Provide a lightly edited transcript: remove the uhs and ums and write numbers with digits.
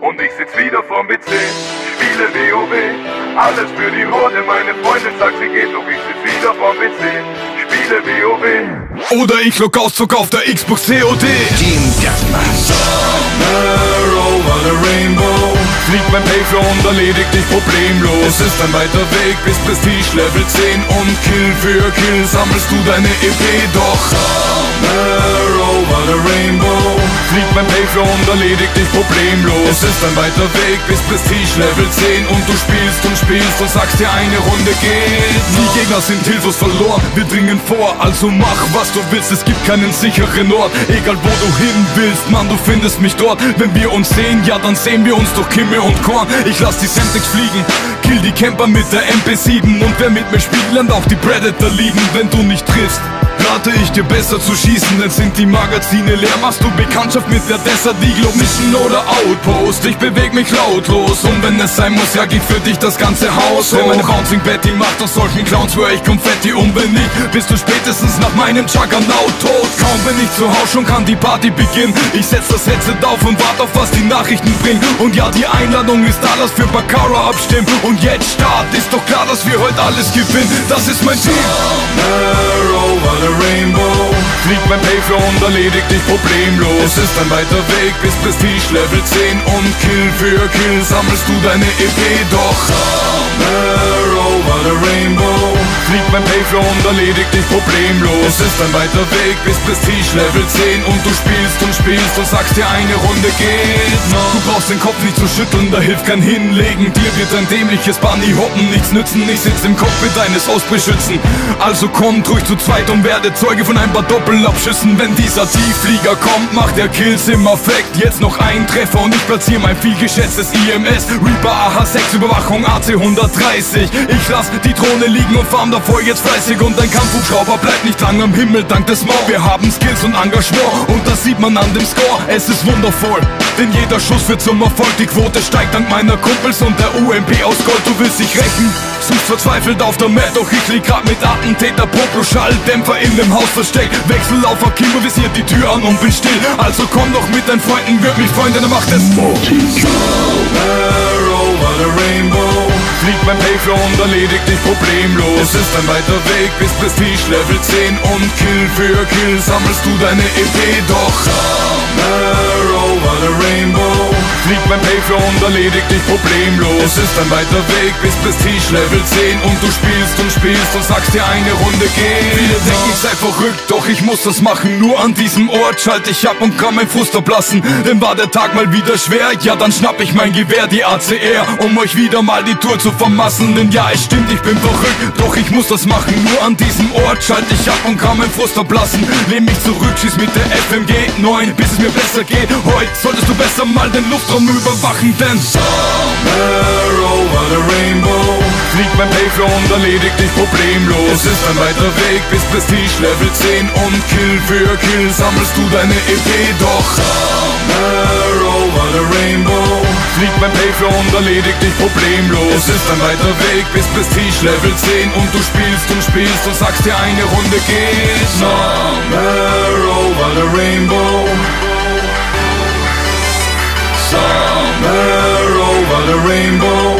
und ich sitz wieder vorm PC. Spiele WoW, alles für die Horde. Meine Freundin sagt, sie geht, doch ich sitz wieder vorm PC. Spiele WoW. Oder ich log aus, zock auf der Xbox COD. Team Deathmatch. Somewhere over the rainbow. Flieg beim Paper und erledigt dich problemlos. Es ist ein weiter Weg bis Prestige Level 10 und Kill für Kill sammelst du deine EP. Doch somewhere over the rainbow. Flieg beim Paper und erledigt dich problemlos. Es ist ein weiter Weg bis Prestige Level 10 und du spielst und sagst dir, eine Runde geht noch. Die Gegner sind hilflos verloren, wir dringen vor, also mach was du willst, es gibt keinen sicheren Ort. Egal wo du hin willst, Mann, du findest mich dort. Wenn wir uns sehen, ja dann sehen wir uns durch Kimme und Korn. Ich lass die Semtex fliegen, kill die Camper mit der MP7. Und wer mit mir spielt, lernt auch die Predator lieben. Wenn du nicht triffst, rate ich dir besser zu schießen, denn sind die Magazine leer, machst du Bekanntschaft mit der Desert Eagle Mission oder Outpost. Ich beweg mich lautlos und wenn es sein muss, jag ich für dich das ganze Haus. Wenn meine Bouncing Betty macht aus solchen Clowns, schwör ich Konfetti. Und wenn nicht, bist du spätestens nach meinem Juggernaut tot. Kaum bin ich zu Hause, schon kann die Party beginnen. Ich setz das Headset auf und warte auf, was die Nachrichten bringen. Und ja, die Einladung ist da, lass für Baccarat abstimmen. Und jetzt Start, ist doch klar, dass wir heute alles gewinnen. Das ist mein Team. Rainbow. Flieg beim Paper und erledigt dich problemlos. Es ist ein weiter Weg bis Prestige Level 10 und Kill für Kill sammelst du deine EP. Doch somewhere over the rainbow. Flieg beim Paper und erledigt dich problemlos. Es ist ein weiter Weg bis Prestige Level 10 und du spielst und sagst dir, eine Runde geht noch. Du brauchst den Kopf nicht zu schütteln, da hilft kein Hinlegen. Dir wird ein dämliches Bunny hoppen nichts nützen. Ich sitz im Cockpit deines Osprey-Schützen. Also kommt ruhig zu zweit und werde Zeuge von ein paar Doppelabschüssen. Wenn dieser Tiefflieger kommt, macht der Kills im Affekt. Jetzt noch ein Treffer und ich platziere mein vielgeschätztes IMS. Reaper AH6 Überwachung AC 130. Ich lass die Drohne liegen und farm davor jetzt fleißig. Und ein Kampfhubschrauber bleibt nicht lang am Himmel dank des Maul. Wir haben Skills und Engagement und das sieht man an dem Score. Es ist wundervoll, denn jeder Schuss wird zum Erfolg. Die Quote steigt dank meiner Kumpels und der UMP aus Gold. Du willst dich rächen, suchst verzweifelt auf der Map. Doch ich lieg grad mit Attentäter Poplo Schalldämpfer in dem Haus versteckt. Wechsel auf Akimo, visiert die Tür an und bin still. Also komm doch mit deinen Freunden, würd mich freuen, denn er macht es Somewhere over the rainbow. Flieg beim Paper und erledigt dich problemlos. Es ist ein weiter Weg bis Prestige Level 10 und Kill für Kill sammelst du deine EP. Doch somewhere over the rainbow. Flieg beim Paper und erledigt dich problemlos. Es ist ein weiter Weg bis Prestige Level 10 und du spielst und sagst dir, eine Runde geht. Viele denken, ich sei verrückt, doch ich muss das machen. Nur an diesem Ort schalte ich ab und kann mein Frust ablassen. Denn war der Tag mal wieder schwer, ja dann schnapp ich mein Gewehr, die ACR, um euch wieder mal die Tour zu vermassen. Denn ja, es stimmt, ich bin verrückt, doch ich muss das machen. Nur an diesem Ort schalte ich ab und kann mein Frust ablassen. Lehn mich zurück, schieß mit der FMG 9, bis es mir besser geht. Heute solltest du besser mal den Luftraum überwachen, denn somewhere over the rainbow. Flieg beim Paper und erledigt dich problemlos. Es ist ein weiter Weg bis Prestige Level 10 und Kill für Kill sammelst du deine EP. Doch somewhere over the rainbow. Flieg beim Paper und erledigt dich problemlos. Es ist ein weiter Weg bis Prestige Level 10 und du spielst und sagst dir, eine Runde geht noch. Somewhere over the rainbow. Somewhere over the rainbow.